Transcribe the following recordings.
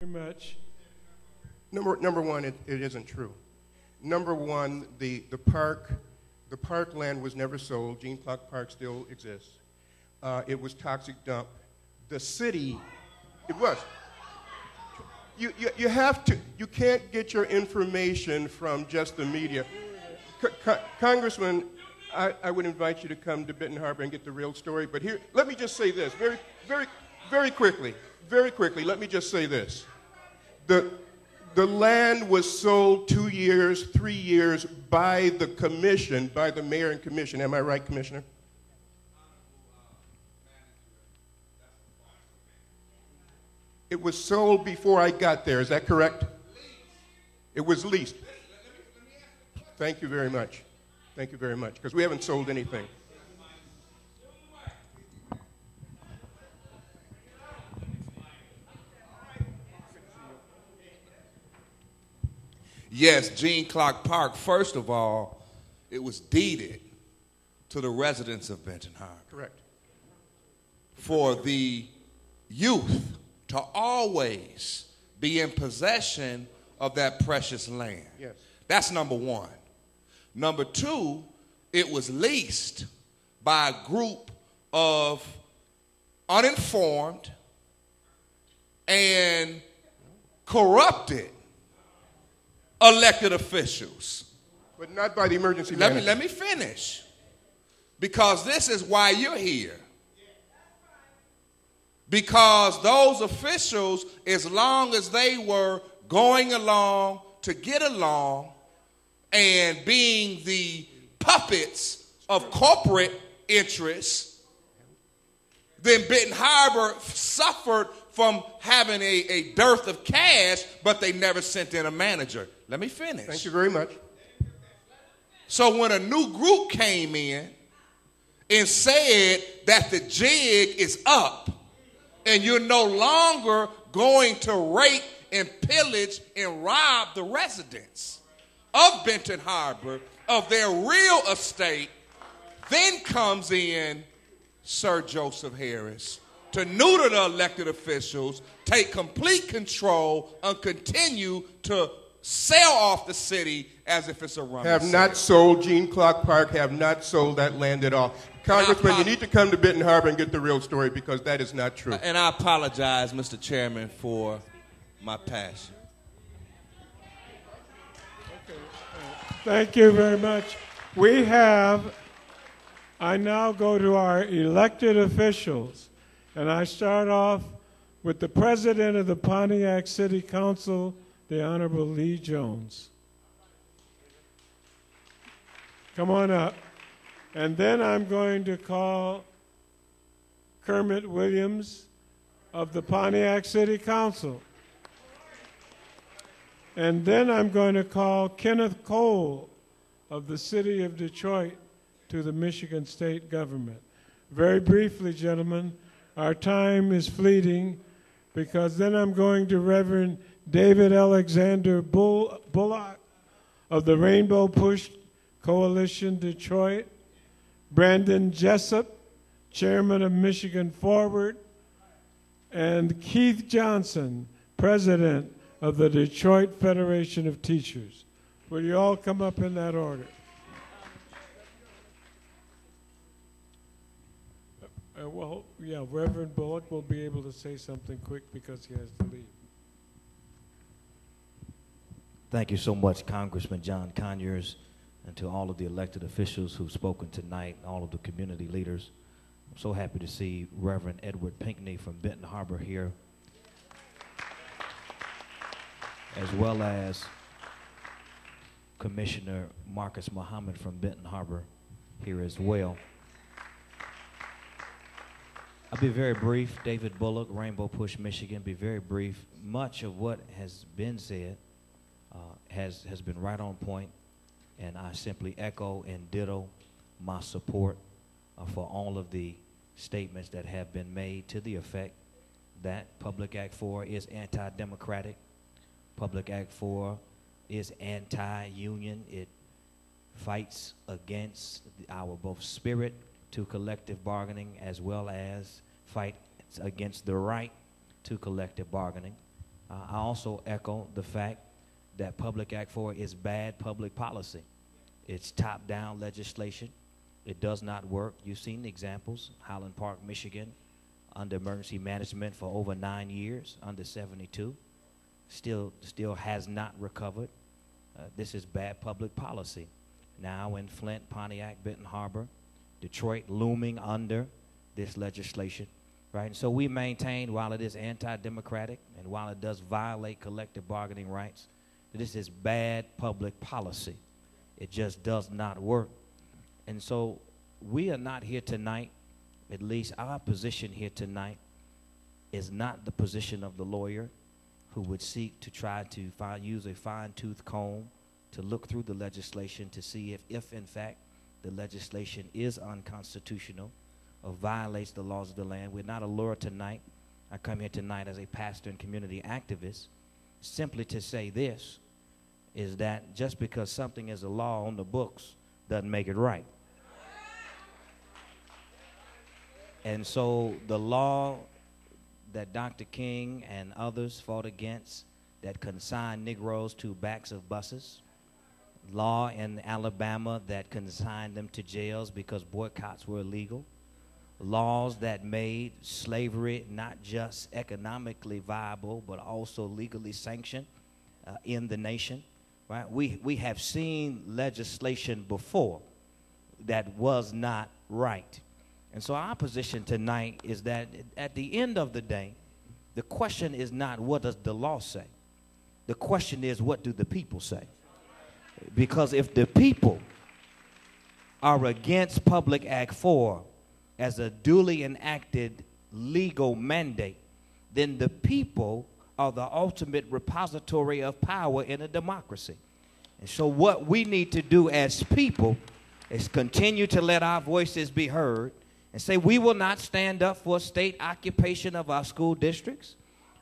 Very much. Number one, it isn't true. Number one, the parkland was never sold. Gene Clark Park still exists. It was toxic dump. The city, it was. You have to, you can't get your information from just the media. Congressman, I would invite you to come to Benton Harbor and get the real story. But here, let me just say this very quickly, let me just say this. The land was sold 2 years, 3 years by the commission, by the mayor and commission. Am I right, Commissioner? It was sold before I got there. Is that correct? It was leased. Thank you very much. Thank you very much, because we haven't sold anything. Yes, Gene Clark Park, first of all, it was deeded to the residents of Benton Harbor. Correct. For the youth to always be in possession of that precious land. Yes. That's number one. Number two, it was leased by a group of uninformed and corrupted elected officials. But not by the emergency manager. Let me finish. Because this is why you're here. Because those officials, as long as they were going along to get along and being the puppets of corporate interests, then Benton Harbor suffered from having a dearth of cash, but they never sent in a manager. Let me finish. Thank you very much. So when a new group came in and said that the jig is up and you're no longer going to rape and pillage and rob the residents of Benton Harbor of their real estate, then comes in Sir Joseph Harris to neuter the elected officials, take complete control, and continue to sell off the city as if it's a run. Have not sold Gene Clark Park, have not sold that land at all. Congressman, you need to come to Benton Harbor and get the real story, because that is not true. And I apologize, Mr. Chairman, for my passion. Thank you very much. I now go to our elected officials, and I start off with the President of the Pontiac City Council, the Honorable Lee Jones. Come on up. And then I'm going to call Kermit Williams of the Pontiac City Council. And then I'm going to call Kenneth Cole of the City of Detroit to the Michigan State Government. Very briefly, gentlemen, our time is fleeting, because then I'm going to Reverend David Alexander Bullock of the Rainbow Push Coalition Detroit, Brandon Jessup, Chairman of Michigan Forward, and Keith Johnson, President of the Detroit Federation of Teachers. Will you all come up in that order? Reverend Bullock will be able to say something quick because he has to leave. Thank you so much, Congressman John Conyers, and to all of the elected officials who've spoken tonight, all of the community leaders. I'm so happy to see Reverend Edward Pinckney from Benton Harbor here, as well as Commissioner Marcus Muhammad from Benton Harbor here as well. I'll be very brief. David Bullock, Rainbow Push, Michigan. Be very brief. Much of what has been said has been right on point, and I simply echo and ditto my support for all of the statements that have been made to the effect that Public Act 4 is anti-democratic. Public Act 4 is anti-union. It fights against our both spirit to collective bargaining, as well as fight against the right to collective bargaining. I also echo the fact that Public Act 4 is bad public policy. It's top-down legislation. It does not work. You've seen the examples. Highland Park, Michigan, under emergency management for over 9 years, under 72, still has not recovered. This is bad public policy. Now in Flint, Pontiac, Benton Harbor, Detroit looming under this legislation, right? And so we maintain, while it is anti-democratic and while it does violate collective bargaining rights, that this is bad public policy. It just does not work. And so we are not here tonight, at least our position here tonight is not the position of the lawyer who would seek to try to use a fine-tooth comb to look through the legislation to see if in fact the legislation is unconstitutional or violates the laws of the land. We're not a lawyer tonight. I come here tonight as a pastor and community activist simply to say this, is that just because something is a law on the books doesn't make it right. And so the law that Dr. King and others fought against that consigned Negroes to backs of buses, law in Alabama that consigned them to jails because boycotts were illegal, laws that made slavery not just economically viable but also legally sanctioned in the nation, right? We have seen legislation before that was not right. And so our position tonight is that at the end of the day, the question is not what does the law say. The question is what do the people say? Because if the people are against Public Act 4 as a duly enacted legal mandate, then the people are the ultimate repository of power in a democracy. And so what we need to do as people is continue to let our voices be heard and say we will not stand up for state occupation of our school districts.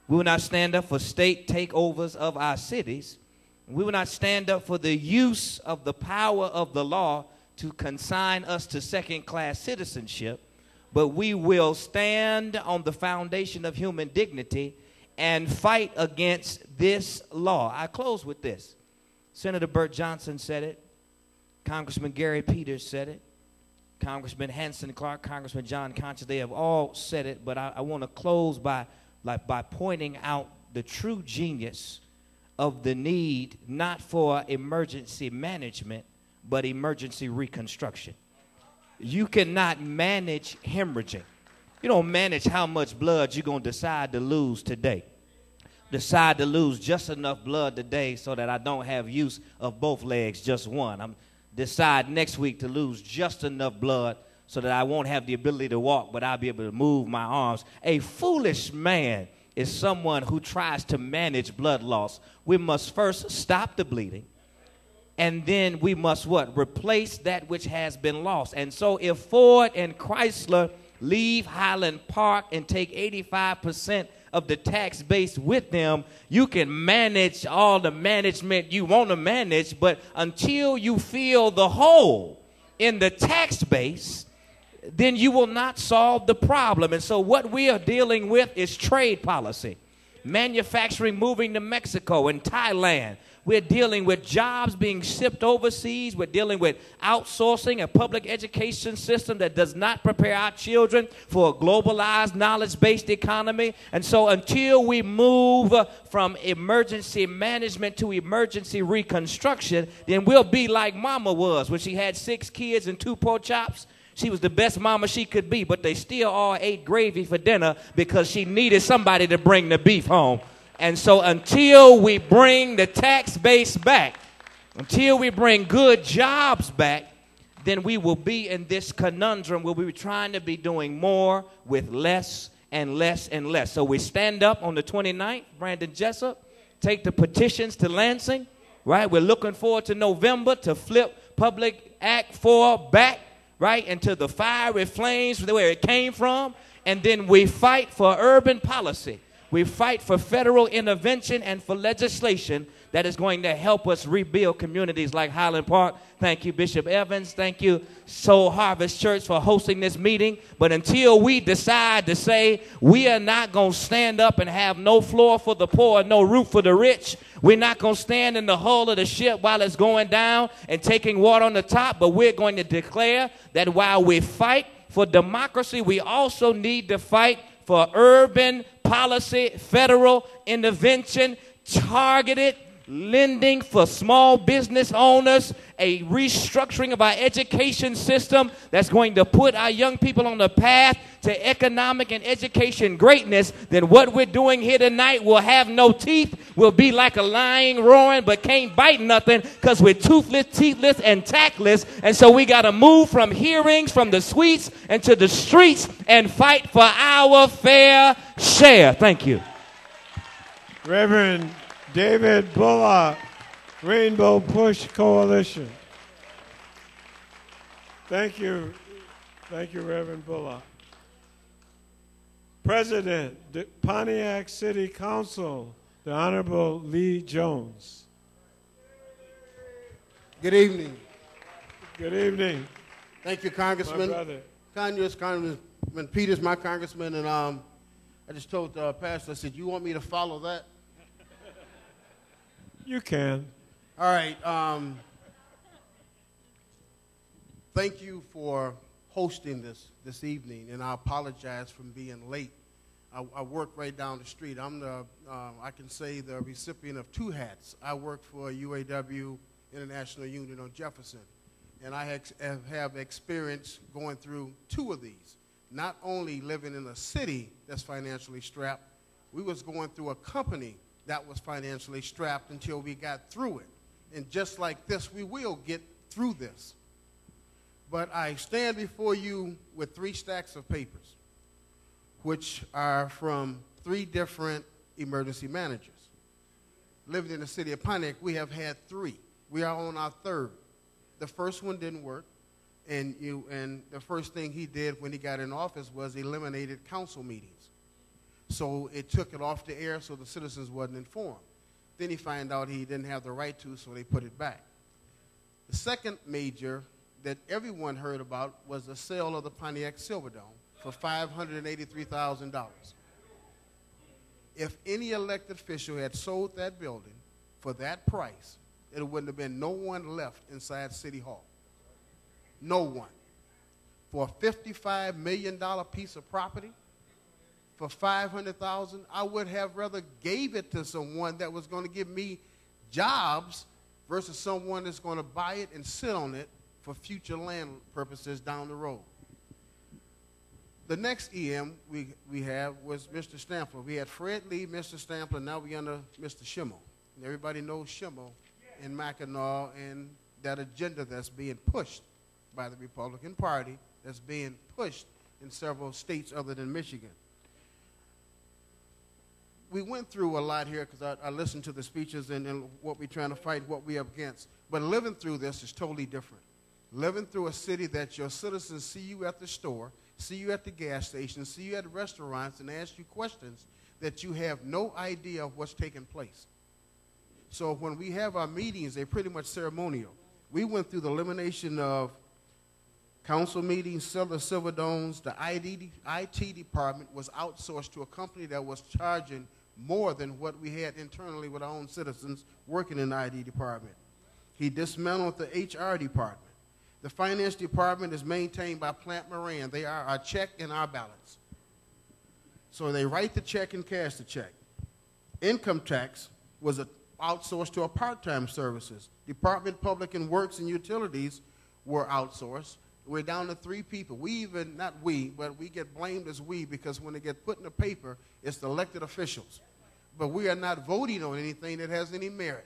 We will not stand up for state takeovers of our cities. We will not stand up for the use of the power of the law to consign us to second-class citizenship, but we will stand on the foundation of human dignity and fight against this law. I close with this. Senator Burt Johnson said it. Congressman Gary Peters said it. Congressman Hanson Clark, Congressman John Conscious, they have all said it, but I want to close by pointing out the true genius of the need not for emergency management, but emergency reconstruction. You cannot manage hemorrhaging. You don't manage how much blood you're going to decide to lose today. Decide to lose just enough blood today so that I don't have use of both legs, just one. Decide next week to lose just enough blood so that I won't have the ability to walk, but I'll be able to move my arms. A foolish man is someone who tries to manage blood loss. We must first stop the bleeding, and then we must what? Replace that which has been lost. And so if Ford and Chrysler leave Highland Park and take 85% of the tax base with them, you can manage all the management you want to manage, but until you fill the hole in the tax base, then you will not solve the problem. And so what we are dealing with is trade policy. Manufacturing moving to Mexico and Thailand. We're dealing with jobs being shipped overseas. We're dealing with outsourcing a public education system that does not prepare our children for a globalized, knowledge-based economy. And so until we move from emergency management to emergency reconstruction, then we'll be like Mama was when she had 6 kids and 2 pork chops. She was the best mama she could be, but they still all ate gravy for dinner because she needed somebody to bring the beef home. And so until we bring the tax base back, until we bring good jobs back, then we will be in this conundrum where we were trying to be doing more with less and less and less. So we stand up on the 29th, Brandon Jessup, take the petitions to Lansing, right? We're looking forward to November to flip Public Act 4 back, right, into the fiery flames where it came from. And then we fight for urban policy. We fight for federal intervention and for legislation that is going to help us rebuild communities like Highland Park. Thank you, Bishop Evans. Thank you, Soul Harvest Church, for hosting this meeting. But until we decide to say we are not going to stand up and have no floor for the poor, no roof for the rich, we're not going to stand in the hull of the ship while it's going down and taking water on the top, but we're going to declare that while we fight for democracy, we also need to fight for urban policy, federal intervention, targeted lending for small business owners, a restructuring of our education system that's going to put our young people on the path to economic and education greatness. Then what we're doing here tonight will have no teeth, will be like a lion roaring but can't bite nothing because we're toothless, teethless, and tactless. And so we got to move from hearings, from the suites, and to the streets and fight for our fair share. Thank you. Reverend David Bullock, Rainbow Push Coalition. Thank you. Thank you, Reverend Bullock. President, Pontiac City Council, the Honorable Lee Jones. Good evening. Good evening. Thank you, Congressman. My brother. Congressman Peters, my congressman, and I just told the pastor, I said, you want me to follow that? You can. All right. Thank you for hosting this evening, and I apologize for being late. I work right down the street. I'm I can say the recipient of two hats. I work for UAW International Union on Jefferson, and I have experience going through two of these. Not only living in a city that's financially strapped, we was going through a company that was financially strapped until we got through it. And just like this, we will get through this. But I stand before you with 3 stacks of papers, which are from 3 different emergency managers. Living in the city of Pontiac, we have had 3. We are on our 3rd. The first one didn't work, and the first thing he did when he got in office was eliminated council meetings. So it took it off the air so the citizens wasn't informed. Then he found out he didn't have the right to, so they put it back. The second major that everyone heard about was the sale of the Pontiac Silverdome for $583,000. If any elected official had sold that building for that price, it wouldn't have been no one left inside City Hall. No one. For a $55 million piece of property, for $500,000, I would have rather gave it to someone that was going to give me jobs versus someone that's going to buy it and sit on it for future land purposes down the road. The next EM we have was Mr. Stampler. We had Fred Lee, Mr. Stampler, now we under Mr. Schimmel. And everybody knows Schimmel in Mackinac and that agenda that's being pushed by the Republican Party, that's being pushed in several states other than Michigan. We went through a lot here because I listened to the speeches and what we're trying to fight, what we're up against. But living through this is totally different. Living through a city that your citizens see you at the store, see you at the gas station, see you at restaurants, and ask you questions that you have no idea of what's taking place. So when we have our meetings, they're pretty much ceremonial. We went through the elimination of council meetings, silver domes. The IT department was outsourced to a company that was charging more than what we had internally with our own citizens working in the IT department. He dismantled the HR department. The finance department is maintained by Plant Moran. They are our check and our balance. So they write the check and cash the check. Income tax was outsourced to our part-time services. Department Public and Works and Utilities were outsourced. We're down to 3 people. Not we, but we get blamed as we because when they get put in the paper, it's the elected officials. But we are not voting on anything that has any merit.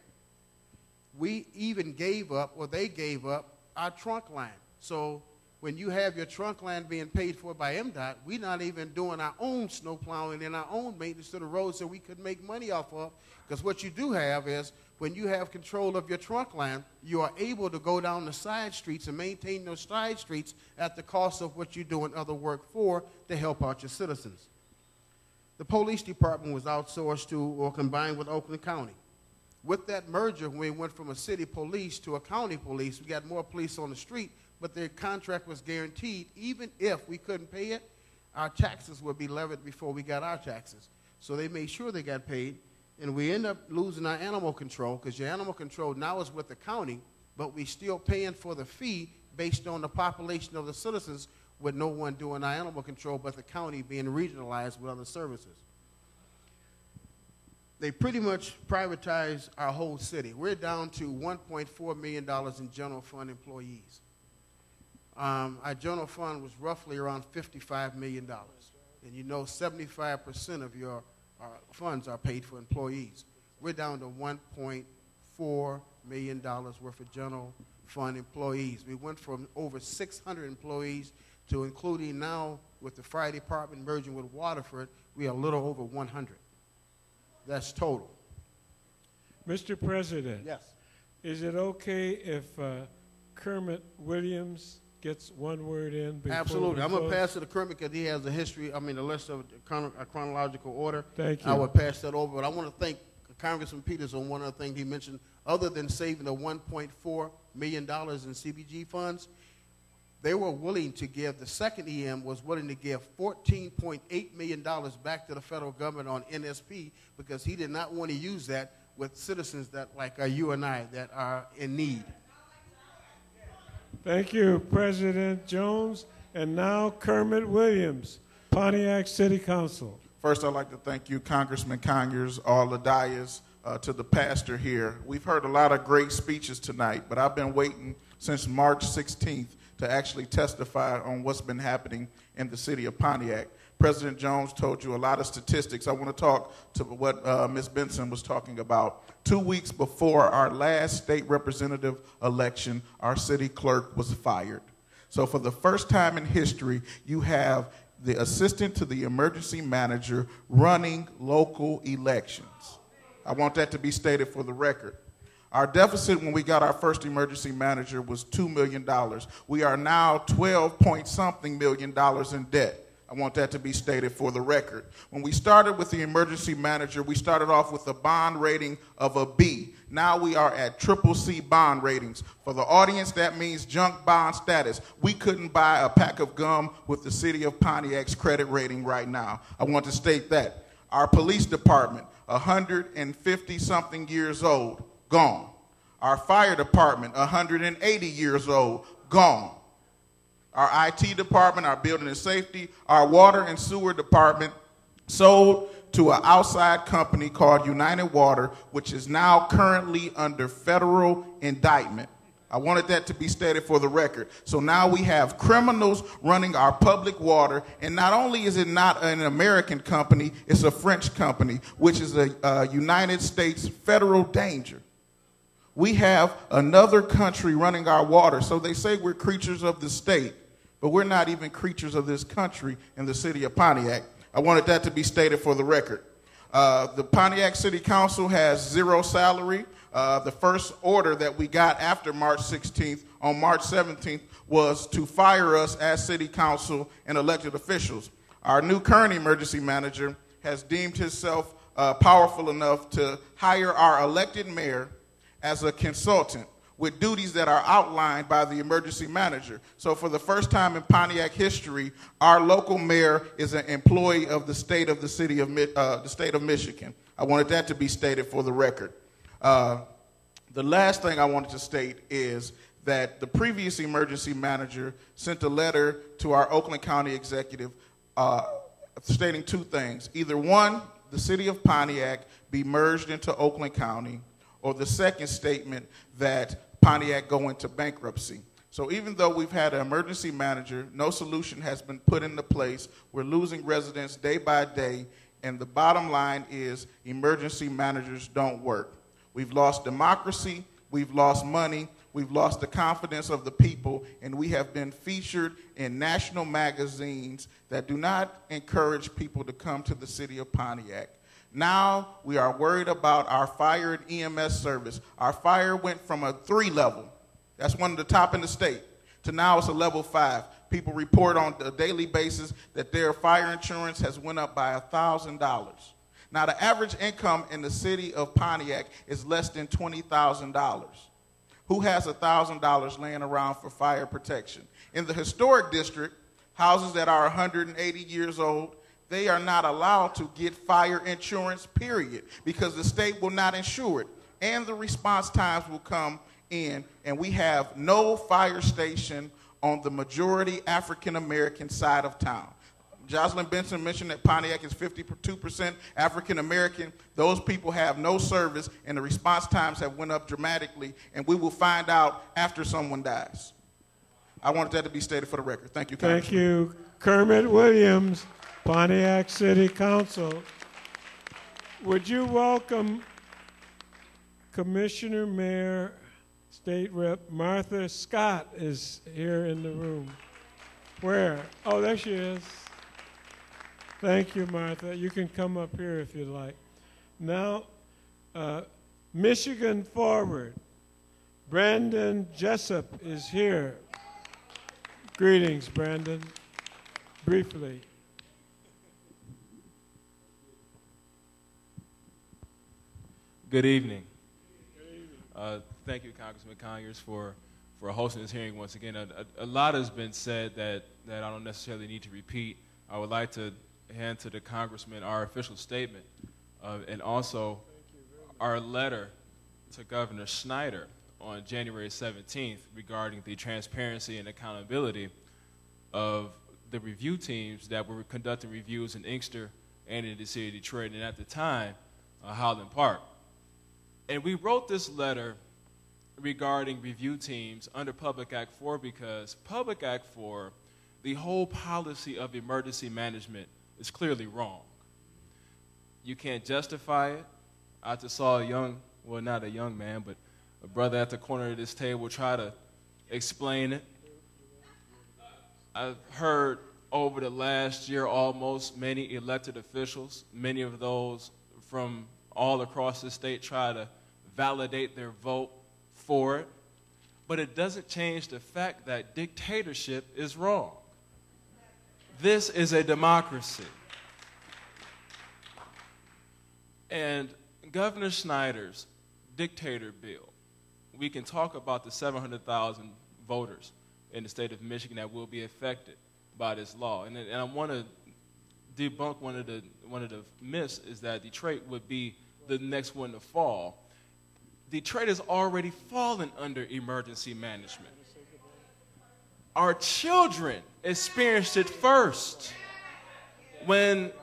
We even gave up, or they gave up, our trunk line. So when you have your trunk line being paid for by MDOT, we're not even doing our own snow plowing and our own maintenance to the roads that we could make money off of. Because what you do have is when you have control of your trunk line, you are able to go down the side streets and maintain those side streets at the cost of what you're doing other work for to help out your citizens. the police department was outsourced to or combined with Oakland County. With that merger, when we went from a city police to a county police, we got more police on the street, but their contract was guaranteed. Even if we couldn't pay it, our taxes would be levied before we got our taxes. So they made sure they got paid, and we end up losing our animal control, because your animal control now is with the county, but we still paying for the fee based on the population of the citizens, with no one doing our animal control but the county being regionalized with other services. They pretty much privatized our whole city. We're down to $1.4 million in general fund employees. Our general fund was roughly around $55 million. And you know 75% of your funds are paid for employees. We're down to $1.4 million worth of general fund employees. We went from over 600 employees to including now with the fire department merging with Waterford, we are a little over 100. That's total. Mr. President. Yes. Is it okay if Kermit Williams gets one word in before Absolutely. I'm going to close? pass it to Kermit because he has a history, a list of a chronological order. Thank you. I would pass that over. But I want to thank Congressman Peters on one other thing he mentioned. Other than saving the $1.4 million in CBG funds, they were willing to give, the second EM was willing to give $14.8 million back to the federal government on NSP because he did not want to use that with citizens that, like you and I, that are in need. Thank you, President Jones. And now Kermit Williams, Pontiac City Council. First, I'd like to thank you, Congressman Conyers, all the dais, to the pastor here. We've heard a lot of great speeches tonight, but I've been waiting since March 16th to actually testify on what's been happening in the city of Pontiac. President Jones told you a lot of statistics. I want to talk to what Ms. Benson was talking about. 2 weeks before our last state representative election, our city clerk was fired. So for the first time in history, you have the assistant to the emergency manager running local elections. I want that to be stated for the record. Our deficit when we got our first emergency manager was $2 million. We are now 12-point-something million in debt. I want that to be stated for the record. When we started with the emergency manager, we started off with a bond rating of a B. Now we are at CCC bond ratings. For the audience, that means junk bond status. We couldn't buy a pack of gum with the city of Pontiac's credit rating right now. I want to state that. Our police department, 150-something years old, gone. Our fire department, 180 years old, gone. Our IT department, our building and safety, our water and sewer department sold to an outside company called United Water, which is now currently under federal indictment. I wanted that to be stated for the record. So now we have criminals running our public water, and not only is it not an American company, it's a French company, which is a United States federal danger. We have another country running our water. So they say we're creatures of the state, but we're not even creatures of this country in the city of Pontiac. I wanted that to be stated for the record. The Pontiac City Council has zero salary. The first order that we got after March 16th, on March 17th, was to fire us as city council and elected officials. Our new current emergency manager has deemed himself powerful enough to hire our elected mayor as a consultant with duties that are outlined by the emergency manager. So for the first time in Pontiac history, our local mayor is an employee of the state of Michigan. I wanted that to be stated for the record. The last thing I wanted to state is that the previous emergency manager sent a letter to our Oakland County executive stating two things. Either one, the city of Pontiac be merged into Oakland County, or the second statement that Pontiac go into bankruptcy. So even though we've had an emergency manager, no solution has been put into place. We're losing residents day by day, and the bottom line is emergency managers don't work. We've lost democracy, we've lost money, we've lost the confidence of the people, and we have been featured in national magazines that do not encourage people to come to the city of Pontiac. Now we are worried about our fire and EMS service. Our fire went from a 3 level, that's one of the top in the state, to now it's a level 5. People report on a daily basis that their fire insurance has went up by $1,000. Now, the average income in the city of Pontiac is less than $20,000. Who has $1,000 laying around for fire protection? In the historic district, houses that are 180 years old, they are not allowed to get fire insurance, period, because the state will not insure it. And the response times will come in, and we have no fire station on the majority African-American side of town. Jocelyn Benson mentioned that Pontiac is 52% African-American. Those people have no service, and the response times have went up dramatically, and we will find out after someone dies. I wanted that to be stated for the record. Thank you, Congressman. Thank you. Kermit Williams, Pontiac City Council. Would you welcome Commissioner, Mayor, State Rep Martha Scott is here in the room. Where? Oh, there she is. Thank you, Martha. You can come up here if you like. Now, Michigan Forward. Brandon Jessup is here. Greetings, Brandon. Briefly. Good evening. Thank you, Congressman Conyers, for hosting this hearing once again. A lot has been said that I don't necessarily need to repeat. I would like to hand to the Congressman our official statement and also our letter to Governor Snyder on January 17th regarding the transparency and accountability of the review teams that were conducting reviews in Inkster and in the city of Detroit, and at the time, Highland Park. And we wrote this letter regarding review teams under Public Act 4 because Public Act 4, the whole policy of emergency management is clearly wrong. You can't justify it. I just saw a young, well, not a young man, but a brother at the corner of this table try to explain it. I've heard over the last year almost many elected officials, many of those from all across the state, try to validate their vote for it, but it doesn't change the fact that dictatorship is wrong. This is a democracy. And Governor Snyder's dictator bill, we can talk about the 700,000 voters in the state of Michigan that will be affected by this law. And I want to debunk one of the myths is that Detroit would be the next one to fall. Detroit has already fallen under emergency management. Our children experienced it first. When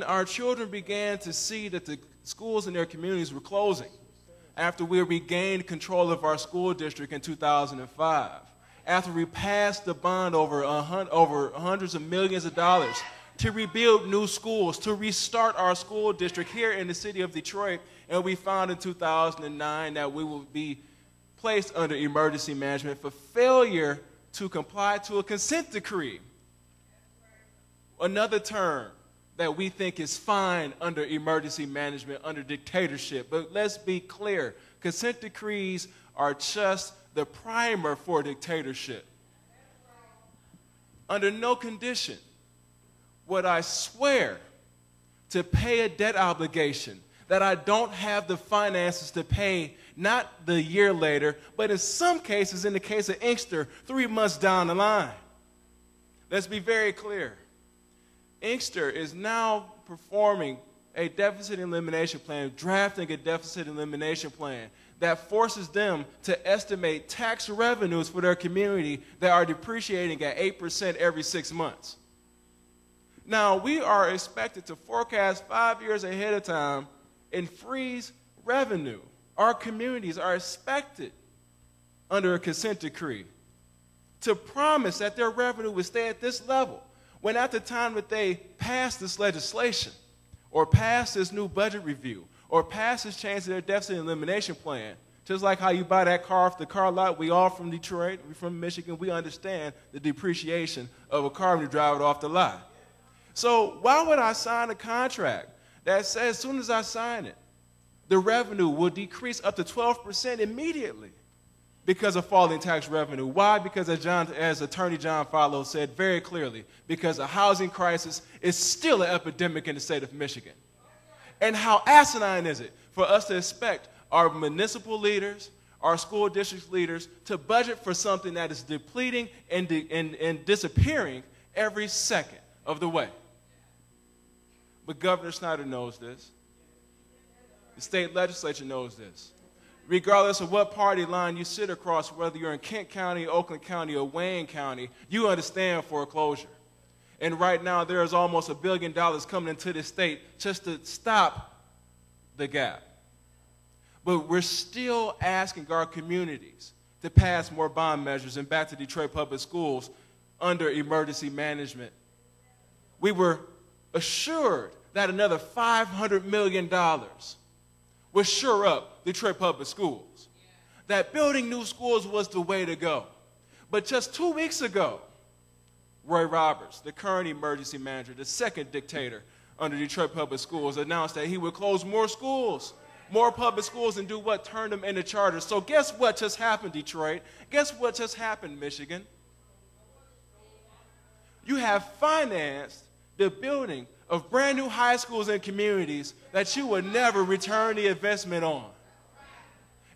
our children began to see that the schools in their communities were closing, after we regained control of our school district in 2005, after we passed the bond over hundreds of millions of dollars to rebuild new schools, to restart our school district here in the city of Detroit, and we found in 2009 that we will be placed under emergency management for failure to comply to a consent decree. Another term that we think is fine under emergency management, under dictatorship. But let's be clear, consent decrees are just the primer for dictatorship. Under no condition would I swear to pay a debt obligation that I don't have the finances to pay, not the year later, but in some cases, in the case of Inkster, 3 months down the line. Let's be very clear. Inkster is now performing a deficit elimination plan, drafting a deficit elimination plan that forces them to estimate tax revenues for their community that are depreciating at 8% every 6 months. Now, we are expected to forecast 5 years ahead of time and freeze revenue. Our communities are expected, under a consent decree, to promise that their revenue will stay at this level, when at the time that they pass this legislation, or pass this new budget review, or pass this change to their deficit elimination plan, just like how you buy that car off the car lot, we all from Detroit, we from Michigan, we understand the depreciation of a car when you drive it off the lot. So why would I sign a contract that says as soon as I sign it, the revenue will decrease up to 12% immediately? because of falling tax revenue. Why? Because as Attorney John Filo said very clearly, because the housing crisis is still an epidemic in the state of Michigan. And how asinine is it for us to expect our municipal leaders, our school district leaders, to budget for something that is depleting and disappearing every second of the way? But Governor Snyder knows this. The state legislature knows this. Regardless of what party line you sit across, whether you're in Kent County, Oakland County, or Wayne County, you understand foreclosure. And right now, there is almost $1 billion coming into this state just to stop the gap. But we're still asking our communities to pass more bond measures and back to Detroit Public Schools under emergency management. We were assured that another $500 million would shore up Detroit Public Schools. That building new schools was the way to go. But just 2 weeks ago, Roy Roberts, the current emergency manager, the second dictator under Detroit Public Schools, announced that he would close more schools, more public schools, and do what? Turn them into charters. So guess what just happened, Detroit? Guess what just happened, Michigan? You have financed the building of brand new high schools and communities that you would never return the investment on.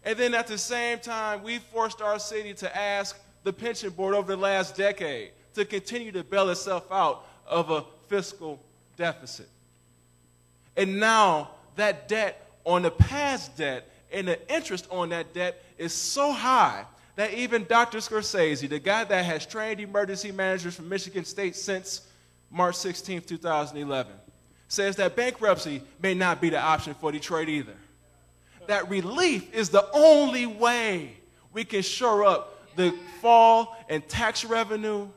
And then at the same time, we forced our city to ask the pension board over the last decade to continue to bail itself out of a fiscal deficit. And now that debt on the past debt and the interest on that debt is so high that even Dr. Scorsese, the guy that has trained emergency managers from Michigan State since March 16, 2011, says that bankruptcy may not be the option for Detroit either. That relief is the only way we can shore up the fall in tax revenue,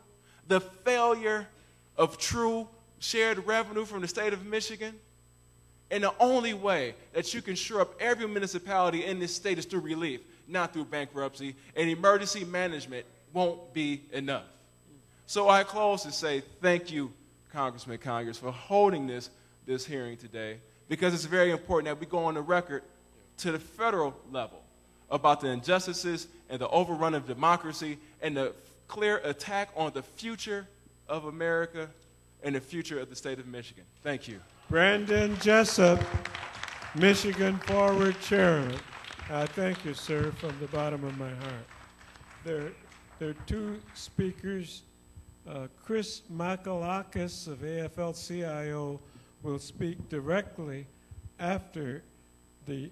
the failure of true shared revenue from the state of Michigan. And the only way that you can shore up every municipality in this state is through relief, not through bankruptcy. And emergency management won't be enough. So I close to say thank you, Congressman Conyers, for holding this hearing today, because it's very important that we go on the record to the federal level about the injustices and the overrun of democracy and the clear attack on the future of America and the future of the state of Michigan. Thank you. Brandon Jessup, Michigan Forward Chairman. Thank you, sir, from the bottom of my heart. There are two speakers. Chris Makalakis of AFL-CIO will speak directly after the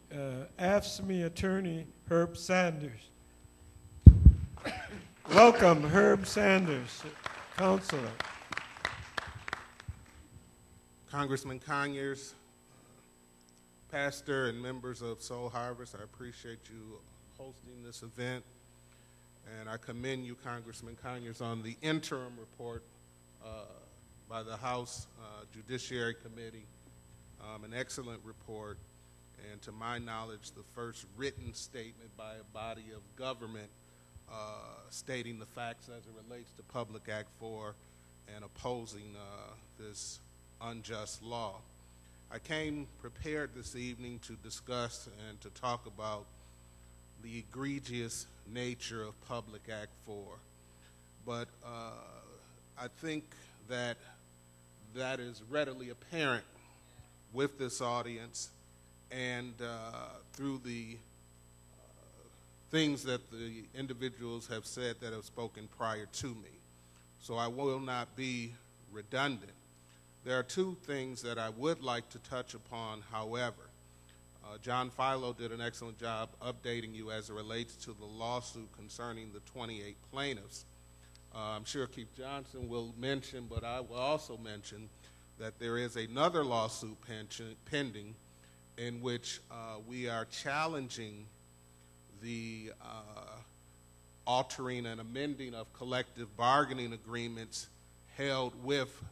AFSCME attorney, Herb Sanders. Welcome, Herb Sanders, Counselor. Congressman Conyers, Pastor and members of Soul Harvest, I appreciate you hosting this event. And I commend you, Congressman Conyers, on the interim report by the House Judiciary Committee, an excellent report, and to my knowledge, the first written statement by a body of government stating the facts as it relates to Public Act 4 and opposing this unjust law. I came prepared this evening to discuss and to talk about the egregious nature of Public Act 4. But I think that that is readily apparent with this audience and through the things that the individuals have said that have spoken prior to me. So I will not be redundant. There are two things that I would like to touch upon, however. John Filo did an excellent job updating you as it relates to the lawsuit concerning the 28 plaintiffs. I'm sure Keith Johnson will mention, but I will also mention that there is another lawsuit pending in which we are challenging the altering and amending of collective bargaining agreements held with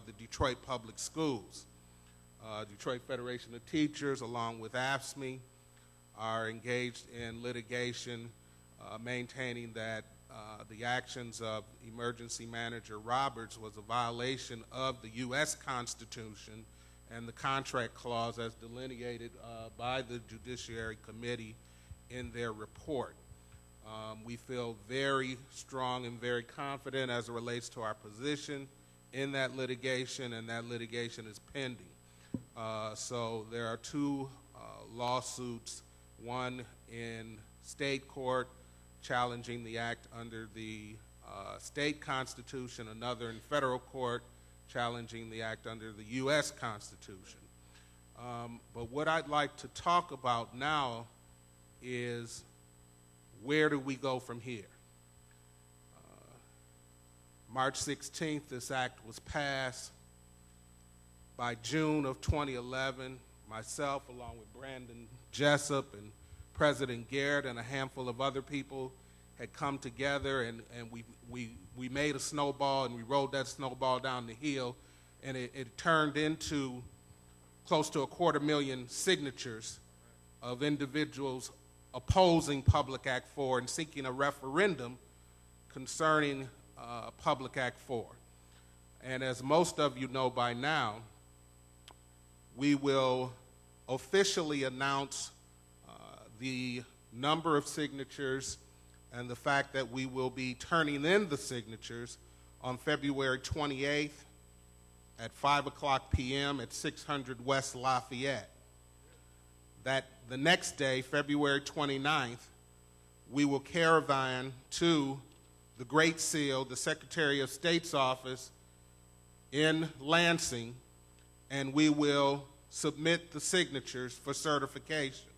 the Detroit Public Schools. Detroit Federation of Teachers, along with AFSCME, are engaged in litigation maintaining that the actions of Emergency Manager Roberts was a violation of the U.S. Constitution and the contract clause as delineated by the Judiciary Committee in their report. We feel very strong and very confident as it relates to our position in that litigation, and that litigation is pending. So there are two lawsuits, one in state court challenging the act under the state constitution, another in federal court challenging the act under the U.S. Constitution. But what I'd like to talk about now is, where do we go from here? March 16th, this act was passed. By June of 2011, myself, along with Brandon Jessup and President Garrett and a handful of other people, had come together, and we made a snowball, and we rolled that snowball down the hill, and it turned into close to 250,000 signatures of individuals opposing Public Act 4 and seeking a referendum concerning Public Act 4. And as most of you know by now, we will officially announce the number of signatures and the fact that we will be turning in the signatures on February 28th at 5:00 p.m. at 600 West Lafayette. That the next day, February 29th, we will caravan to the Great Seal, the Secretary of State's office in Lansing, and we will submit the signatures for certification.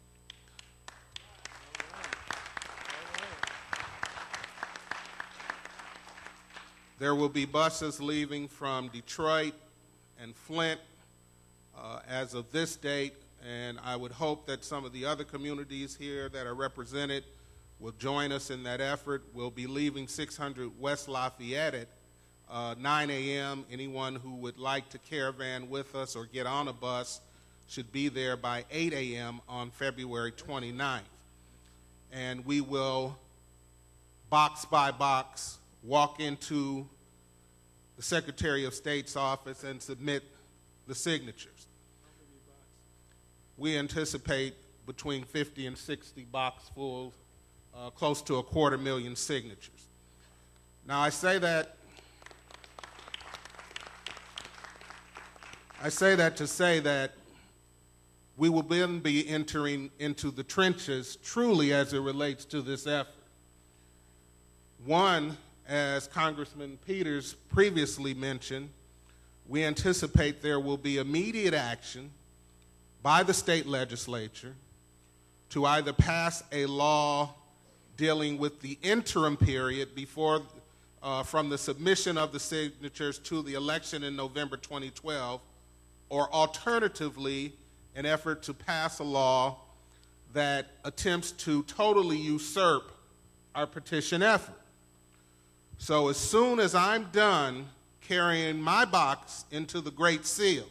There will be buses leaving from Detroit and Flint as of this date, and I would hope that some of the other communities here that are represented will join us in that effort. We'll be leaving 600 West Lafayette at 9 a.m. Anyone who would like to caravan with us or get on a bus should be there by 8 a.m. on February 29th. And we will, box by box, walk into the Secretary of State's office and submit the signatures. We anticipate between 50 and 60 boxfuls, close to 250,000 signatures. Now, I say that to say that we will then be entering into the trenches truly as it relates to this effort. One, as Congressman Peters previously mentioned, we anticipate there will be immediate action by the state legislature to either pass a law dealing with the interim period before, from the submission of the signatures to the election in November 2012, or alternatively, an effort to pass a law that attempts to totally usurp our petition effort. So as soon as I'm done carrying my box into the Great Seal,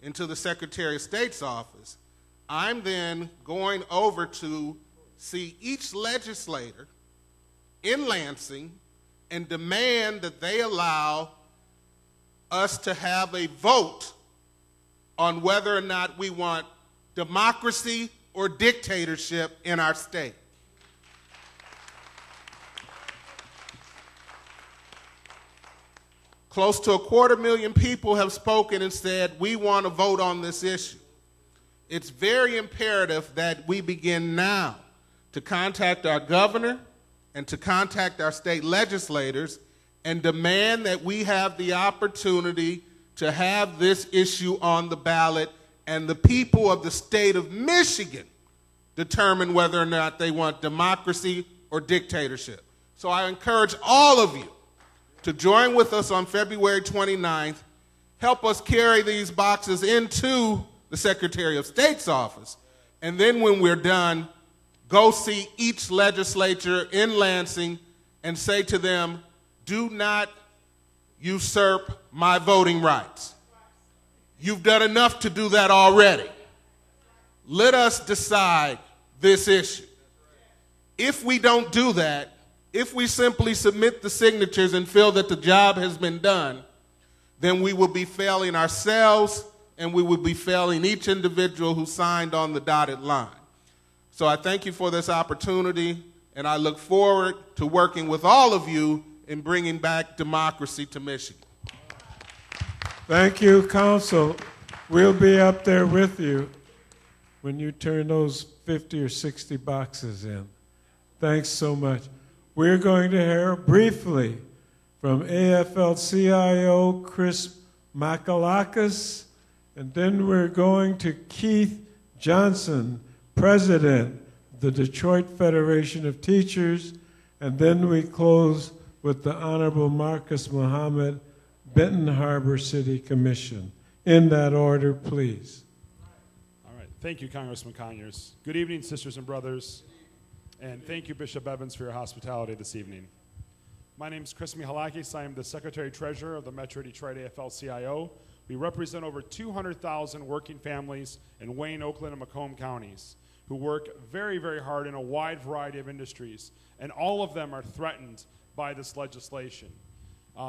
into the Secretary of State's office, I'm then going over to see each legislator in Lansing and demand that they allow us to have a vote on whether or not we want democracy or dictatorship in our state. Close to 250,000 people have spoken and said, we want to vote on this issue. It's very imperative that we begin now to contact our governor and to contact our state legislators and demand that we have the opportunity to have this issue on the ballot and the people of the state of Michigan determine whether or not they want democracy or dictatorship. So I encourage all of you to join with us on February 29th, help us carry these boxes into the Secretary of State's office, and then when we're done, go see each legislature in Lansing and say to them, do not usurp my voting rights. You've done enough to do that already. Let us decide this issue. If we don't do that, if we simply submit the signatures and feel that the job has been done, then we will be failing ourselves and we will be failing each individual who signed on the dotted line. So I thank you for this opportunity, and I look forward to working with all of you in bringing back democracy to Michigan. Thank you, Council. We'll be up there with you when you turn those 50 or 60 boxes in. Thanks so much. We're going to hear briefly from AFL-CIO Chris Makalakis, and then we're going to Keith Johnson, President of the Detroit Federation of Teachers, and then we close with the Honorable Marcus Muhammad, Benton Harbor City Commission. In that order, please. All right. Thank you, Congressman Conyers. Good evening, sisters and brothers, and thank you, Bishop Evans, for your hospitality this evening. My name is Chris Mihalakis. I am the Secretary-Treasurer of the Metro Detroit AFL-CIO. We represent over 200,000 working families in Wayne, Oakland, and Macomb counties who work very, very hard in a wide variety of industries, and all of them are threatened by this legislation.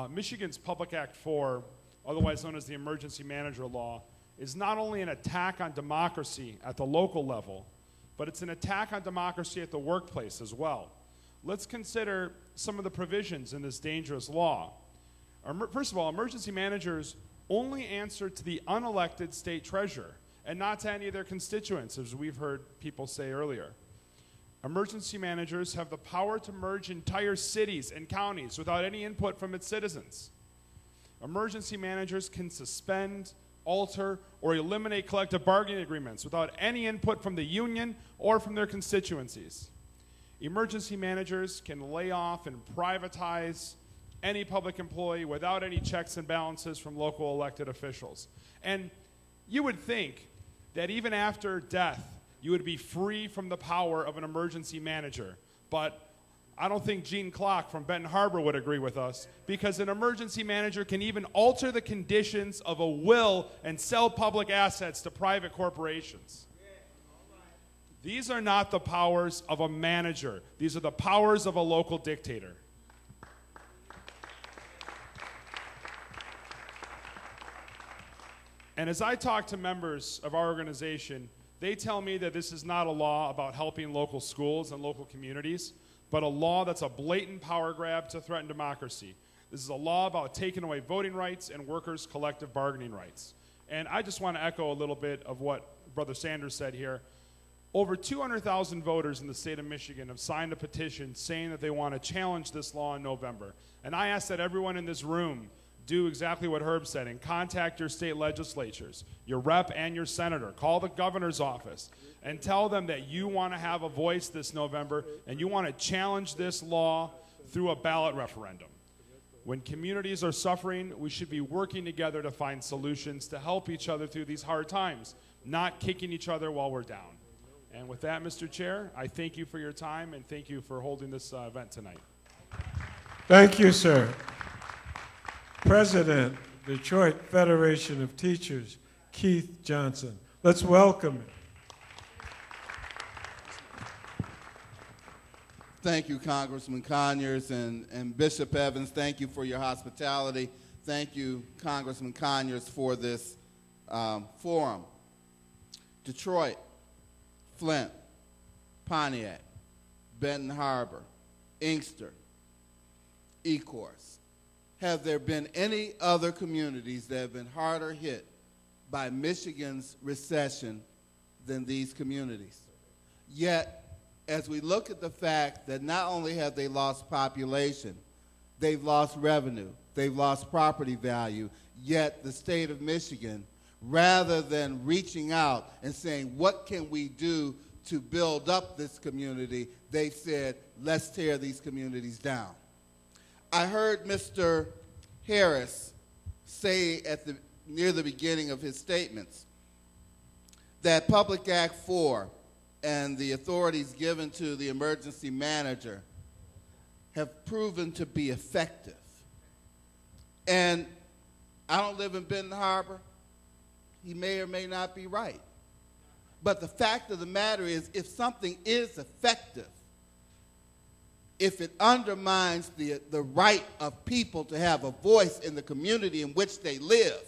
Michigan's Public Act 4, otherwise known as the Emergency Manager Law, is not only an attack on democracy at the local level, but it's an attack on democracy at the workplace as well. Let's consider some of the provisions in this dangerous law. First of all, emergency managers only answer to the unelected state treasurer and not to any of their constituents, as we've heard people say earlier. Emergency managers have the power to merge entire cities and counties without any input from its citizens. Emergency managers can suspend, alter, or eliminate collective bargaining agreements without any input from the union or from their constituencies. Emergency managers can lay off and privatize any public employee without any checks and balances from local elected officials. And you would think that even after death, you would be free from the power of an emergency manager. But I don't think Gene Clark from Benton Harbor would agree with us, because an emergency manager can even alter the conditions of a will and sell public assets to private corporations. These are not the powers of a manager. These are the powers of a local dictator. And as I talk to members of our organization, they tell me that this is not a law about helping local schools and local communities, but a law that's a blatant power grab to threaten democracy. This is a law about taking away voting rights and workers' collective bargaining rights. And I just want to echo a little bit of what Brother Sanders said here. Over 200,000 voters in the state of Michigan have signed a petition saying that they want to challenge this law in November. And I ask that everyone in this room do exactly what Herb said and contact your state legislatures, your rep and your senator. Call the governor's office and tell them that you want to have a voice this November and you want to challenge this law through a ballot referendum. When communities are suffering, we should be working together to find solutions to help each other through these hard times, not kicking each other while we're down. And with that, Mr. Chair, I thank you for your time and thank you for holding this event tonight. Thank you, sir. President, Detroit Federation of Teachers, Keith Johnson. Let's welcome him. Thank you, Congressman Conyers and Bishop Evans. Thank you for your hospitality. Thank you, Congressman Conyers, for this forum. Detroit, Flint, Pontiac, Benton Harbor, Inkster, Ecorse. Have there been any other communities that have been harder hit by Michigan's recession than these communities? Yet, as we look at the fact that not only have they lost population, they've lost revenue, they've lost property value, yet the state of Michigan, rather than reaching out and saying, what can we do to build up this community, they've said, let's tear these communities down. I heard Mr. Harris say near the beginning of his statements that Public Act 4 and the authorities given to the emergency manager have proven to be effective. And I don't live in Benton Harbor. He may or may not be right. But the fact of the matter is, if something is effective, if it undermines the right of people to have a voice in the community in which they live,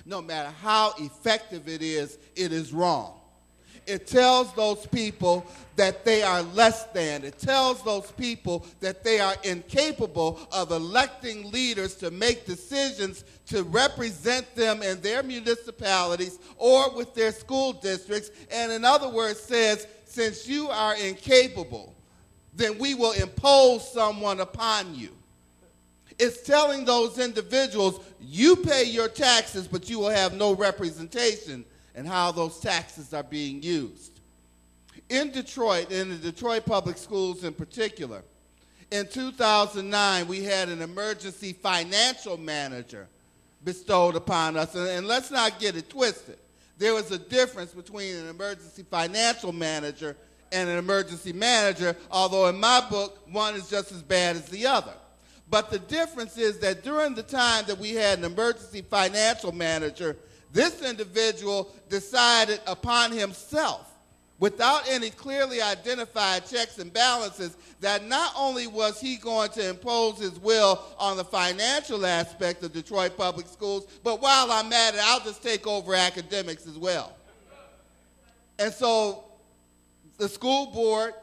no matter how effective it is wrong. It tells those people that they are less than. It tells those people that they are incapable of electing leaders to make decisions to represent them in their municipalities or with their school districts. And in other words, says, since you are incapable, then we will impose someone upon you. It's telling those individuals, you pay your taxes, but you will have no representation in how those taxes are being used. In Detroit, in the Detroit Public Schools in particular, in 2009, we had an emergency financial manager bestowed upon us. And let's not get it twisted. There was a difference between an emergency financial manager and an emergency manager, although in my book, one is just as bad as the other. But the difference is that during the time that we had an emergency financial manager, this individual decided upon himself, without any clearly identified checks and balances, that not only was he going to impose his will on the financial aspect of Detroit Public Schools, but while I'm at it, I'll just take over academics as well. And so the school board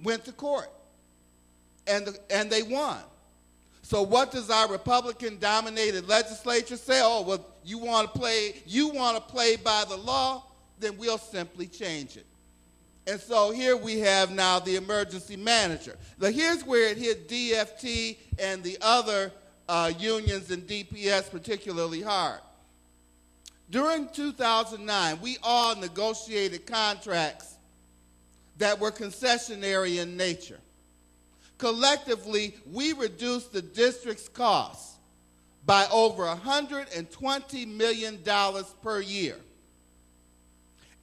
went to court, and they won. So what does our Republican-dominated legislature say? Oh, well, you want to play by the law? Then we'll simply change it. And so here we have now the emergency manager. Now here's where it hit DFT and the other unions and DPS particularly hard. During 2009, we all negotiated contracts that were concessionary in nature. Collectively, we reduced the district's costs by over $120 million per year.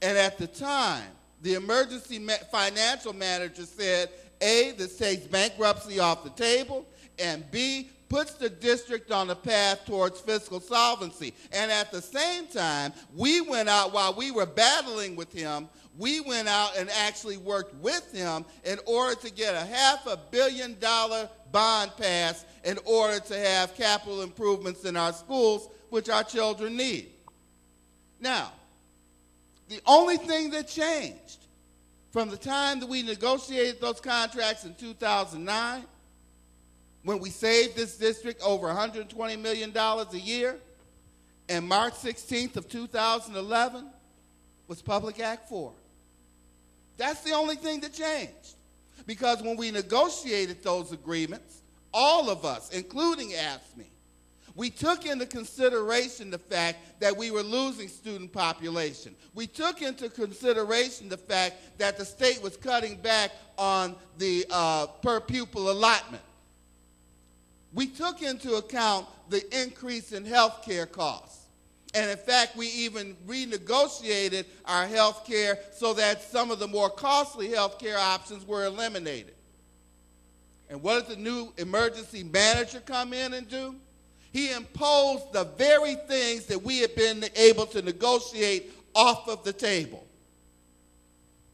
And at the time, the emergency financial manager said, A, this takes bankruptcy off the table, and B, puts the district on a path towards fiscal solvency. And at the same time, we went out while we were battling with him, we went out and actually worked with him in order to get a $500 million bond passed in order to have capital improvements in our schools, which our children need. Now, the only thing that changed from the time that we negotiated those contracts in 2009, when we saved this district over $120 million a year, and March 16th of 2011 was Public Act 4. That's the only thing that changed. Because when we negotiated those agreements, all of us, including AFSCME, we took into consideration the fact that we were losing student population. We took into consideration the fact that the state was cutting back on the per pupil allotment. We took into account the increase in health care costs. And in fact, we even renegotiated our health care so that some of the more costly health care options were eliminated. And what did the new emergency manager come in and do? He imposed the very things that we had been able to negotiate off of the table.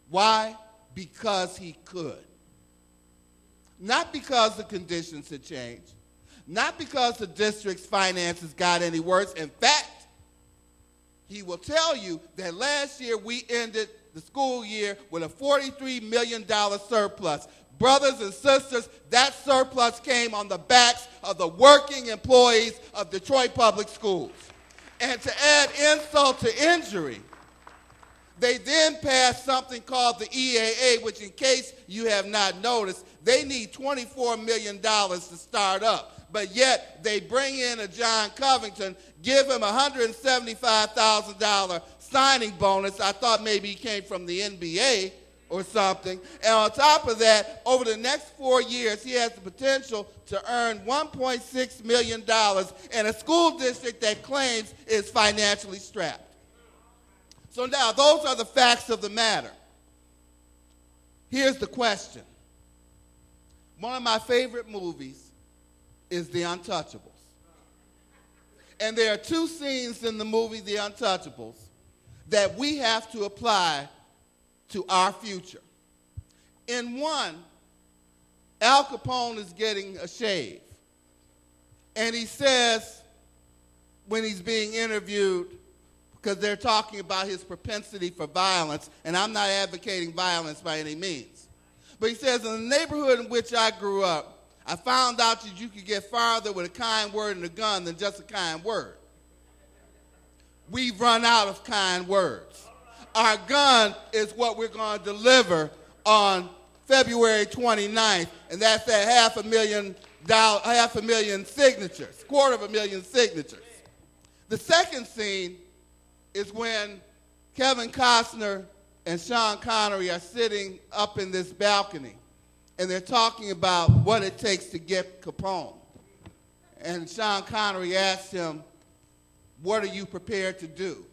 Why? Because he could. Not because the conditions had changed. Not because the district's finances got any worse. In fact, he will tell you that last year we ended the school year with a $43 million surplus. Brothers and sisters, that surplus came on the backs of the working employees of Detroit Public Schools. And to add insult to injury, they then passed something called the EAA, which in case you have not noticed, they need $24 million to start up. But yet they bring in a John Covington, give him a $175,000 signing bonus. I thought maybe he came from the NBA or something. And on top of that, over the next 4 years, he has the potential to earn $1.6 million in a school district that claims is financially strapped. So now, those are the facts of the matter. Here's the question. One of my favorite movies is The Untouchables. And there are two scenes in the movie The Untouchables that we have to apply to our future. In one, Al Capone is getting a shave. And he says, when he's being interviewed, because they're talking about his propensity for violence, and I'm not advocating violence by any means. But he says, in the neighborhood in which I grew up, I found out that you could get farther with a kind word and a gun than just a kind word. We've run out of kind words. Our gun is what we're going to deliver on February 29th, and that's at $500,000 signatures, $250,000 signatures. The second scene is when Kevin Costner and Sean Connery are sitting up in this balcony, and they're talking about what it takes to get Capone. And Sean Connery asks him, what are you prepared to do?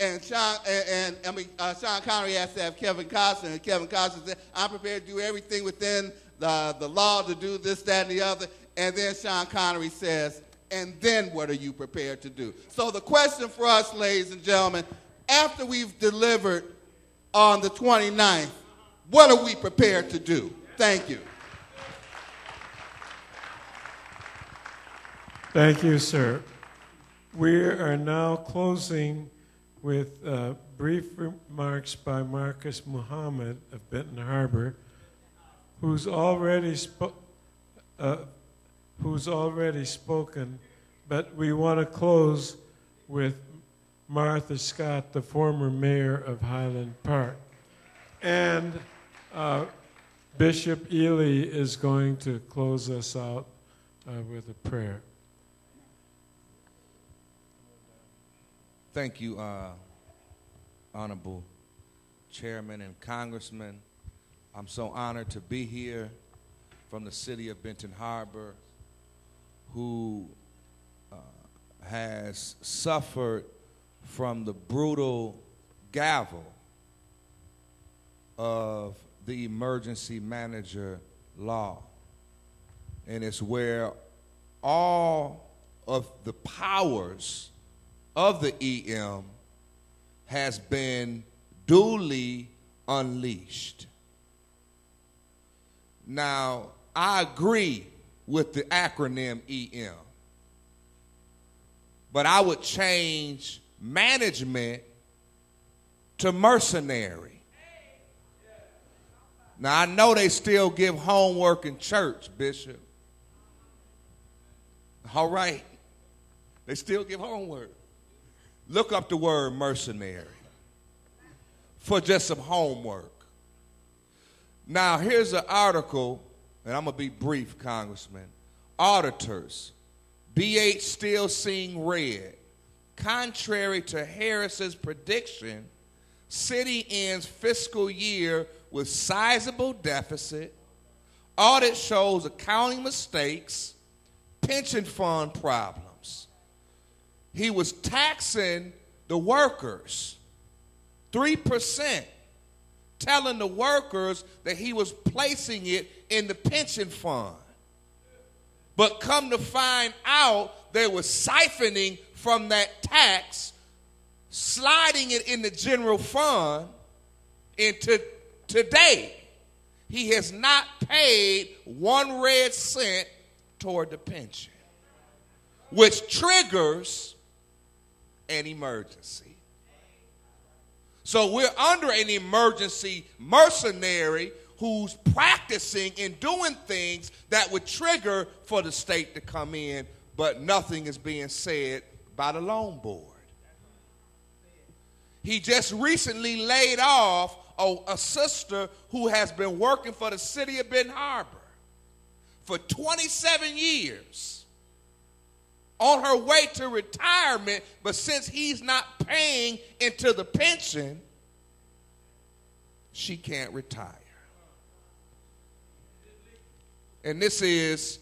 And Sean Connery asked to have Kevin Costner, and Kevin Costner said, I'm prepared to do everything within the law to do this, that, and the other. And then Sean Connery says, and then what are you prepared to do? So the question for us, ladies and gentlemen, after we've delivered on the 29th, what are we prepared to do? Thank you. Thank you, sir. We are now closing with brief remarks by Marcus Muhammad of Benton Harbor, who's already spoken, but we want to close with Martha Scott, the former mayor of Highland Park. And Bishop Ely is going to close us out with a prayer. Thank you, Honorable Chairman and Congressman. I'm so honored to be here from the city of Benton Harbor, who has suffered from the brutal gavel of the emergency manager law. And it's where all of the powers of the EM has been duly unleashed. Now, I agree with the acronym EM, but I would change management to mercenary. Now, I know they still give homework in church, Bishop. All right. They still give homework. Look up the word mercenary for just some homework. Now, here's an article, and I'm going to be brief, Congressman. Auditors, BH still seeing red. Contrary to Harris's prediction, city ends fiscal year with sizable deficit. Audit shows accounting mistakes, pension fund problems. He was taxing the workers 3%, telling the workers that he was placing it in the pension fund. But come to find out, they were siphoning from that tax, sliding it in the general fund into today. He has not paid 1 red cent toward the pension, which triggers an emergency. So we're under an emergency mercenary who's practicing and doing things that would trigger for the state to come in, but nothing is being said by the loan board. He just recently laid off a sister who has been working for the city of Benton Harbor for 27 years on her way to retirement, but since he's not paying into the pension, she can't retire. And this is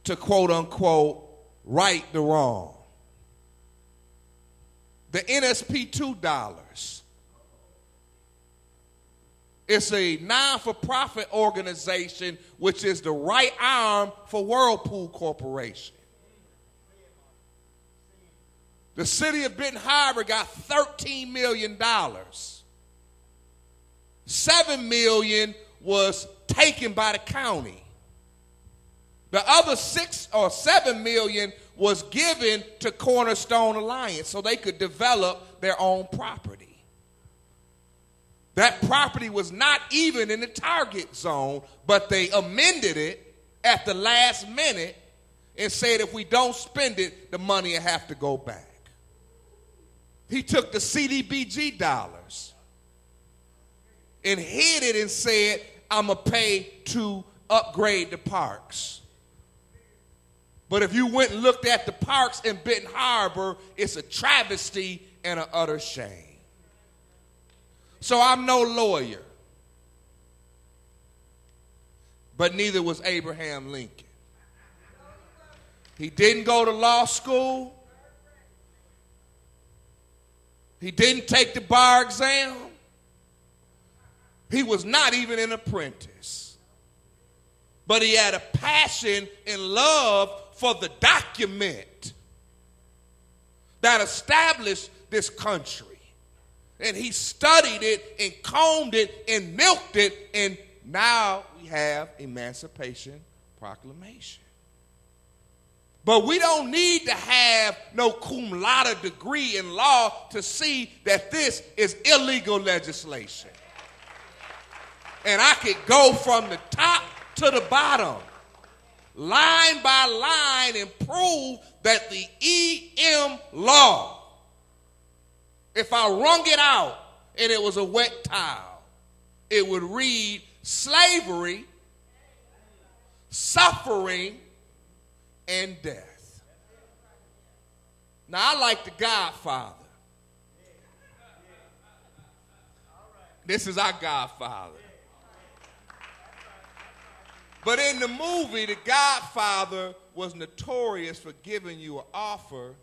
to quote unquote right the wrong. The NSP $2. It's a non-for-profit organization which is the right arm for Whirlpool Corporation. The city of Benton Harbor got $13 million. $7 million was taken by the county. The other $6 or $7 million was given to Cornerstone Alliance so they could develop their own property. That property was not even in the target zone, but they amended it at the last minute and said if we don't spend it, the money will have to go back. He took the CDBG dollars and hid it and said, I'm going to pay to upgrade the parks. But if you went and looked at the parks in Benton Harbor, it's a travesty and an utter shame. So I'm no lawyer, but neither was Abraham Lincoln. He didn't go to law school. He didn't take the bar exam. He was not even an apprentice. But he had a passion and love for the document that established this country. And he studied it and combed it and milked it, and now we have Emancipation Proclamation. But we don't need to have no cum laude degree in law to see that this is illegal legislation. And I could go from the top to the bottom, line by line, and prove that the EM law, if I wrung it out and it was a wet towel, it would read slavery, suffering, and death. Now, I like The Godfather. This is our Godfather. But in the movie, The Godfather was notorious for giving you an offer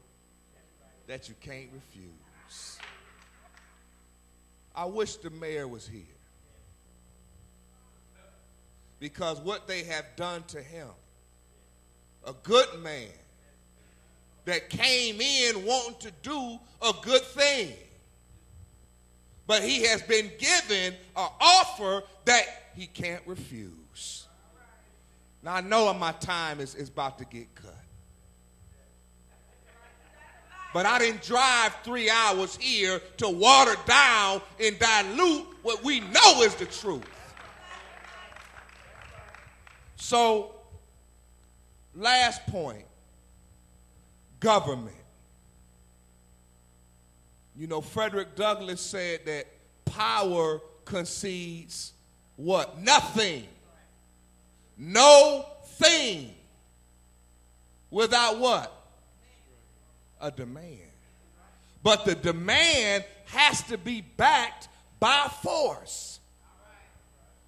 that you can't refuse. I wish the mayor was here, because what they have done to him, a good man that came in wanting to do a good thing, but he has been given an offer that he can't refuse. Now, I know my time is about to get cut, but I didn't drive 3 hours here to water down and dilute what we know is the truth. So, last point, government. You know, Frederick Douglass said that power concedes what? Nothing. No thing without what? A demand. But the demand has to be backed by force.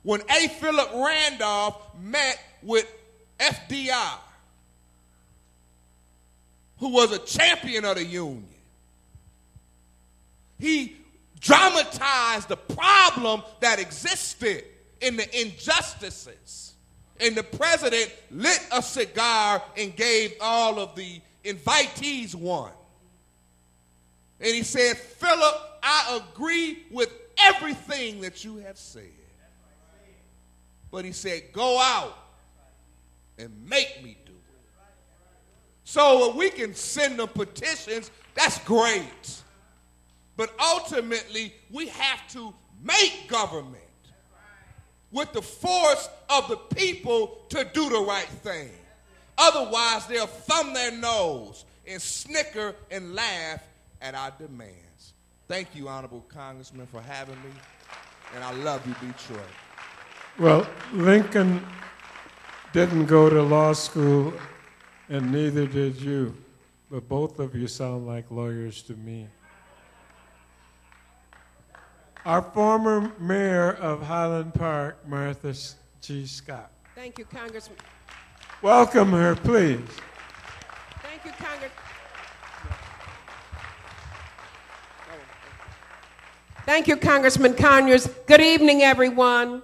When A. Philip Randolph met with FDR, who was a champion of the Union, he dramatized the problem that existed in the injustices. And the president lit a cigar and gave all of the invitees one. And he said, Philip, I agree with everything that you have said. But he said, go out and make me do it. So if we can send them petitions, that's great. But ultimately, we have to make government with the force of the people to do the right thing. Otherwise, they'll thumb their nose and snicker and laugh at our demands. Thank you, Honorable Congressman, for having me, and I love you, Detroit. Well, Lincoln didn't go to law school, and neither did you, but both of you sound like lawyers to me. Our former mayor of Highland Park, Martha G. Scott. Thank you, Congressman. Welcome her, please. Thank you, Congressman. Thank you, Congressman Conyers. Good evening, everyone.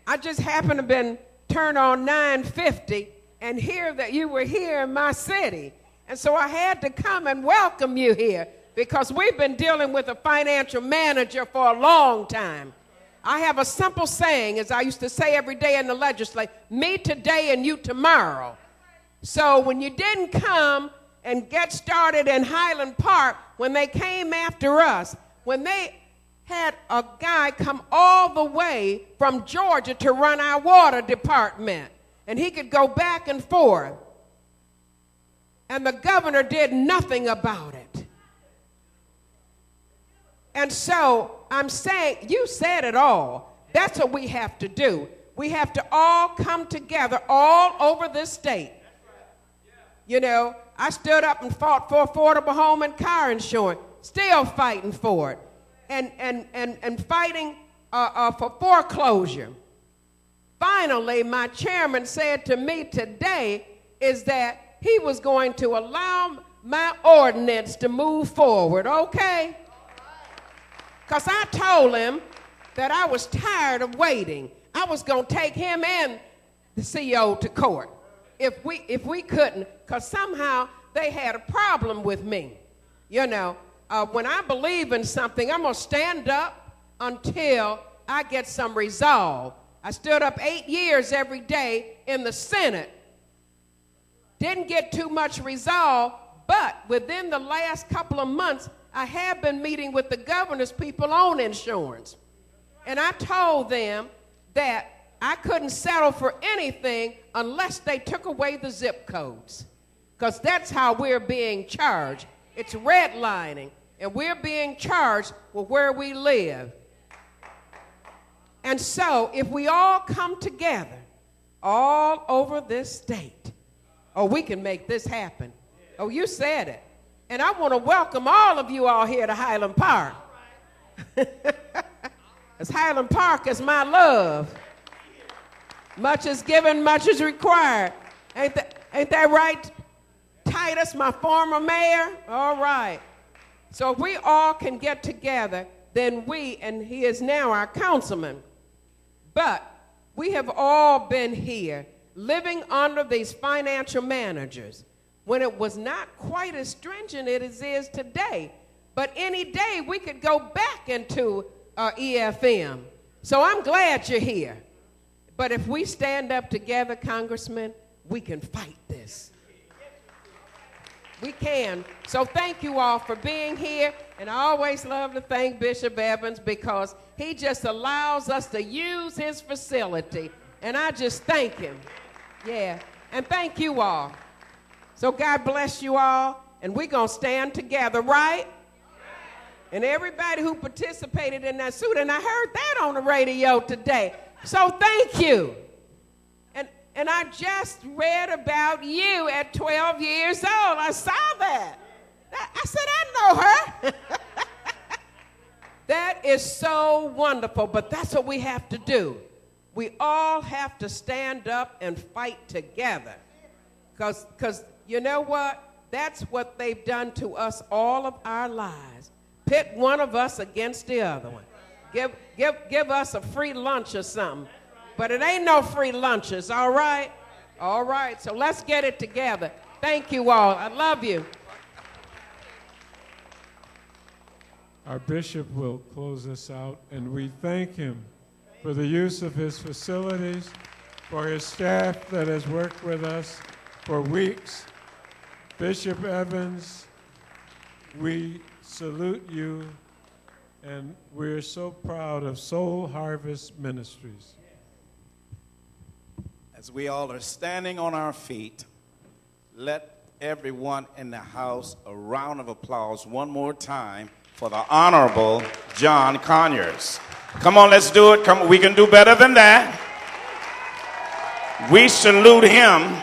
I just happened to have been turned on 9:50 and hear that you were here in my city. And so I had to come and welcome you here, because we've been dealing with a financial manager for a long time. I have a simple saying, as I used to say every day in the legislature, me today and you tomorrow. So when you didn't come, and get started in Highland Park when they came after us, when they had a guy come all the way from Georgia to run our water department, and he could go back and forth, and the governor did nothing about it. And so I'm saying, you said it all. That's what we have to do. We have to all come together all over this state. You know, I stood up and fought for affordable home and car insurance, still fighting for it, and fighting for foreclosure. Finally, my chairman said to me today is that he was going to allow my ordinance to move forward, okay? Because I told him that I was tired of waiting. I was going to take him and the CEO to court if we couldn't, because somehow they had a problem with me. You know, when I believe in something, I'm going to stand up until I get some resolve. I stood up 8 years every day in the Senate. Didn't get too much resolve, but within the last couple of months, I have been meeting with the governor's people on insurance. And I told them that I couldn't settle for anything unless they took away the zip codes, because that's how we're being charged. It's redlining, and we're being charged with where we live. And so if we all come together all over this state, oh, we can make this happen. Oh, you said it. And I want to welcome all of you all here to Highland Park. Because Highland Park is my love. Much is given, much is required. Ain't that right, Titus, my former mayor? All right. So if we all can get together, then and he is now our councilman. But we have all been here living under these financial managers when it was not quite as stringent as it is today. But any day we could go back into EFM. So I'm glad you're here. But if we stand up together, Congressman, we can fight this. We can. So thank you all for being here. And I always love to thank Bishop Evans because he just allows us to use his facility. And I just thank him. Yeah. And thank you all. So God bless you all. And we're going to stand together, right? And everybody who participated in that suit, and I heard that on the radio today. So thank you. And I just read about you at 12 years old. I saw that. I said, I know her. That is so wonderful, but that's what we have to do. We all have to stand up and fight together. Because you know what? That's what they've done to us all of our lives. Pit one of us against the other one. Give us a free lunch or something. But it ain't no free lunches, all right? All right, so let's get it together. Thank you all. I love you. Our bishop will close us out, and we thank him for the use of his facilities, for his staff that has worked with us for weeks. Bishop Evans, we salute you, and we're so proud of Soul Harvest Ministries. As we all are standing on our feet, let everyone in the house a round of applause one more time for the Honorable John Conyers. Come on, let's do it. Come on, we can do better than that. We salute him.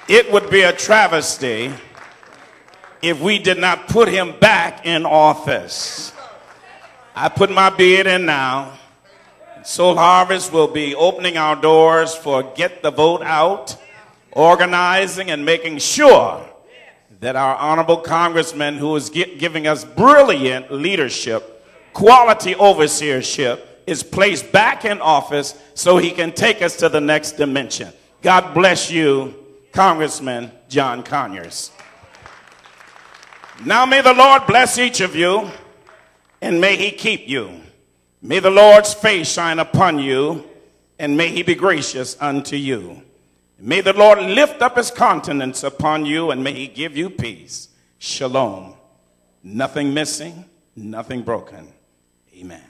It would be a travesty if we did not put him back in office. I put my bid in now. Soul Harvest will be opening our doors for Get the Vote Out, organizing and making sure that our honorable congressman, who is giving us brilliant leadership, quality overseership, is placed back in office so he can take us to the next dimension. God bless you, Congressman John Conyers. Now may the Lord bless each of you, and may he keep you. May the Lord's face shine upon you, and may he be gracious unto you. May the Lord lift up his countenance upon you, and may he give you peace. Shalom. Nothing missing, nothing broken. Amen.